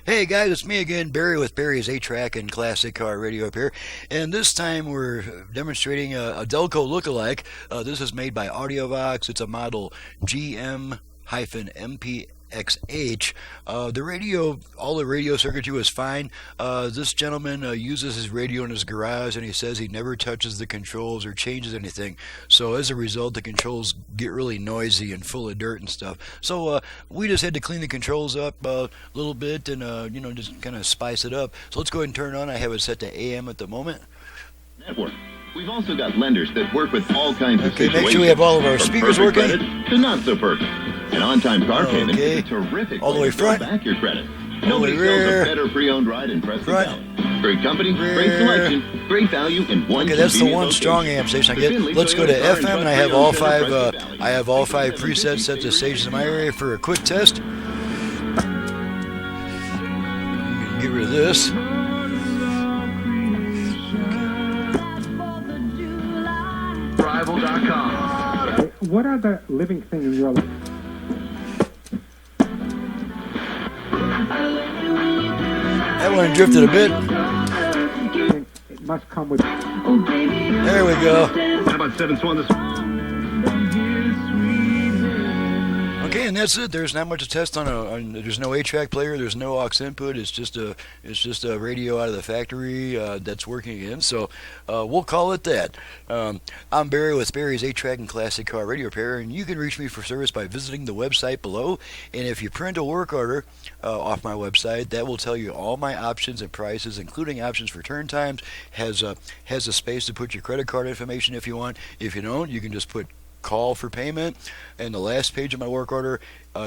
Hey guys, it's me again, Barry with Barry's 8-Track and Classic Car Radio up here. And this time we're demonstrating a Delco Lookalike. This is made by Audiovox. It's a model GM-MPXH. The radio, all the radio circuitry was fine. This gentleman uses his radio in his garage, and he says he never touches the controls or changes anything. So as a result, the controls get really noisy and full of dirt and stuff. So we just had to clean the controls up a little bit and just kind of spice it up. So let's go ahead and turn it on. I have it set to AM at the moment. Network. We've also got lenders that work with all kinds of Okay, situations. make sure we have all of our from speakers perfect working. credit to not so perfect. An on-time car payment Okay. is a terrific All the way way to build front. back your credit. All the Nobody way sells rear. a better pre-owned ride in Preston Front. Valley. Great company, Rear. great selection, great value in one. Okay, that's the convenient one strong location. amp station I The get. Finley Let's go to Toyota Car and FM, and I Truck have all Pre-Owned Center, five. Preston Valley. I have all 5 presets set to stations in my area for a quick test. Get rid of this. Rival.com. What are the living thing in your life? That one drifted a bit. It must come with. There we go. How about 7-1 this Okay, and that's it. There's not much to test on. There's no 8-track player. There's no aux input. It's just a radio out of the factory that's working again. So we'll call it that. I'm Barry with Barry's 8-Track and Classic Car Radio Repair, and you can reach me for service by visiting the website below. And if you print a work order off my website, that will tell you all my options and prices, including options for turn times. Has a space to put your credit card information if you want. If you don't, you can just put call for payment, and the last page of my work order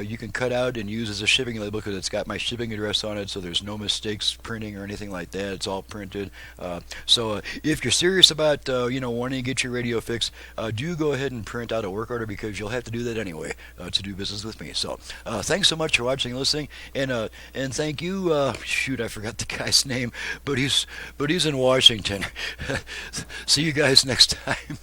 you can cut out and use as a shipping label because it's got my shipping address on it, so there's no mistakes printing or anything like that. It's all printed. So if you're serious about wanting to get your radio fixed, do go ahead and print out a work order because you'll have to do that anyway to do business with me. So thanks so much for watching and listening, and thank you. Shoot, I forgot the guy's name, but he's in Washington. See you guys next time.